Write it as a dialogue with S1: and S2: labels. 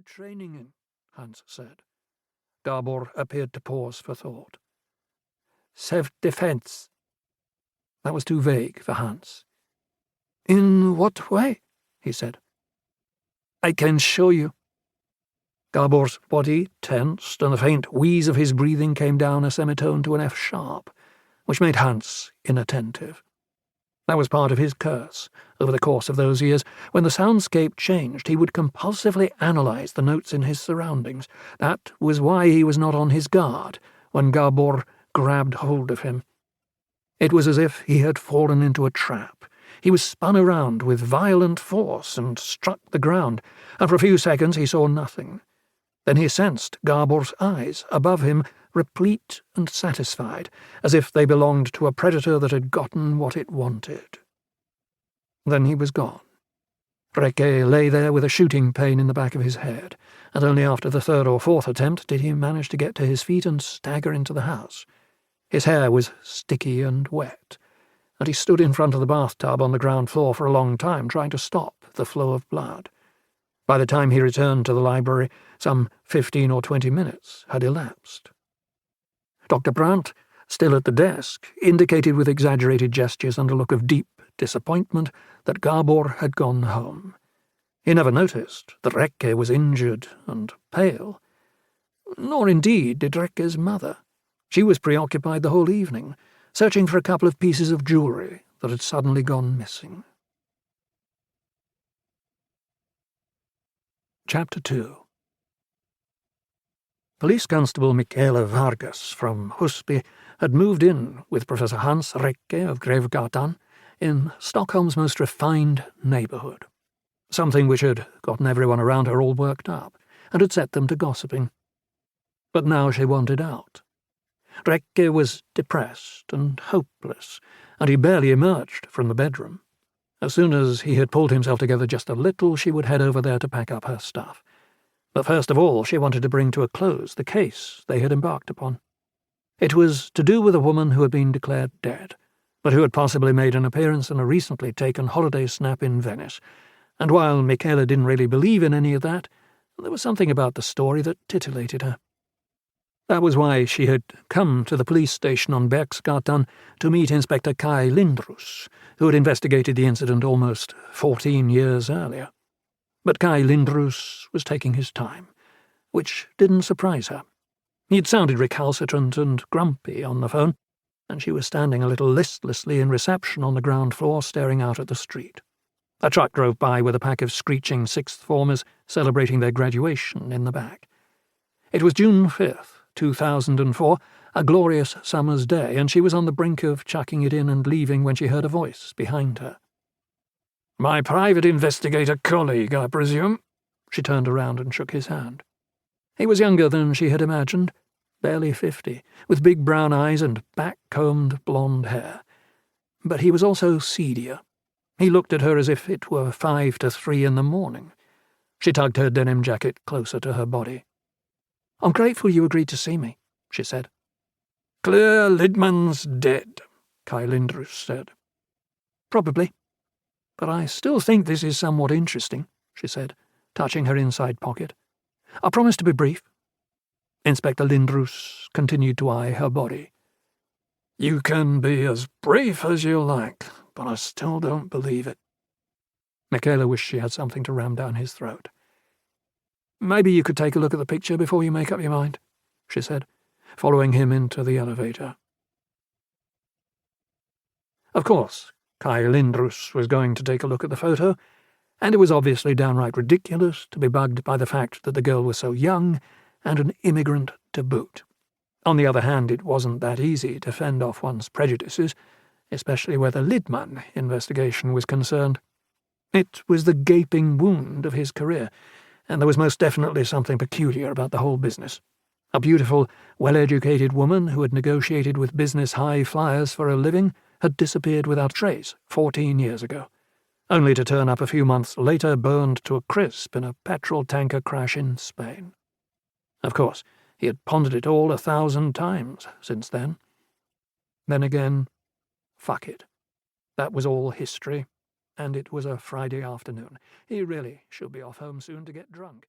S1: training in?" Hans said. Gabor appeared to pause for thought. "Self-defense." That was too vague for Hans. "In what way?" he said. "I can show you." Gabor's body tensed, and the faint wheeze of his breathing came down a semitone to an F sharp, which made Hans inattentive. That was part of his curse. Over the course of those years, when the soundscape changed, he would compulsively analyze the notes in his surroundings. That was why he was not on his guard when Gabor grabbed hold of him. It was as if he had fallen into a trap. He was spun around with violent force and struck the ground, and for a few seconds he saw nothing. Then he sensed Gabor's eyes above him, replete and satisfied, as if they belonged to a predator that had gotten what it wanted. Then he was gone. Rekke lay there with a shooting pain in the back of his head, and only after the third or fourth attempt did he manage to get to his feet and stagger into the house. His hair was sticky and wet, and he stood in front of the bathtub on the ground floor for a long time, trying to stop the flow of blood. By the time he returned to the library, some 15 or 20 minutes had elapsed. Dr. Brandt, still at the desk, indicated with exaggerated gestures and a look of deep disappointment that Gabor had gone home. He never noticed that Rekke was injured and pale. Nor indeed did Rekke's mother. She was preoccupied the whole evening, searching for a couple of pieces of jewellery that had suddenly gone missing. Chapter 2. Police Constable Micaela Vargas from Husby had moved in with Professor Hans Rekke of Grevgatan in Stockholm's most refined neighbourhood, something which had gotten everyone around her all worked up and had set them to gossiping. But now she wanted out. Rekke was depressed and hopeless, and he barely emerged from the bedroom. As soon as he had pulled himself together just a little, she would head over there to pack up her stuff. But first of all, she wanted to bring to a close the case they had embarked upon. It was to do with a woman who had been declared dead, but who had possibly made an appearance in a recently taken holiday snap in Venice, and while Micaela didn't really believe in any of that, there was something about the story that titillated her. That was why she had come to the police station on Bergsgatan to meet Inspector Kai Lindros, who had investigated the incident almost 14 years earlier. But Kai Lindros was taking his time, which didn't surprise her. He had sounded recalcitrant and grumpy on the phone, and she was standing a little listlessly in reception on the ground floor staring out at the street. A truck drove by with a pack of screeching sixth-formers celebrating their graduation in the back. It was June 5th, 2004, a glorious summer's day, and she was on the brink of chucking it in and leaving when she heard a voice behind her. "My private investigator colleague, I presume?" She turned around and shook his hand. He was younger than she had imagined, barely 50, with big brown eyes and back-combed blonde hair. But he was also seedier. He looked at her as if it were 5 to 3 in the morning. She tugged her denim jacket closer to her body. "I'm grateful you agreed to see me," she said. "Claire Lidman's dead," Kai Lindros said. "Probably. But I still think this is somewhat interesting," she said, touching her inside pocket. "I promise to be brief." Inspector Lindros continued to eye her body. "You can be as brief as you like, but I still don't believe it." Micaela wished she had something to ram down his throat. "Maybe you could take a look at the picture before you make up your mind," she said, following him into the elevator. Of course, Kai Lindros was going to take a look at the photo, and it was obviously downright ridiculous to be bugged by the fact that the girl was so young and an immigrant to boot. On the other hand, it wasn't that easy to fend off one's prejudices, especially where the Lidman investigation was concerned. It was the gaping wound of his career, and there was most definitely something peculiar about the whole business. A beautiful, well-educated woman who had negotiated with business high-flyers for a living had disappeared without trace 14 years ago, only to turn up a few months later burned to a crisp in a petrol tanker crash in Spain. Of course, he had pondered it all 1,000 times since then. Then again, fuck it. That was all history, and it was a Friday afternoon. He really should be off home soon to get drunk.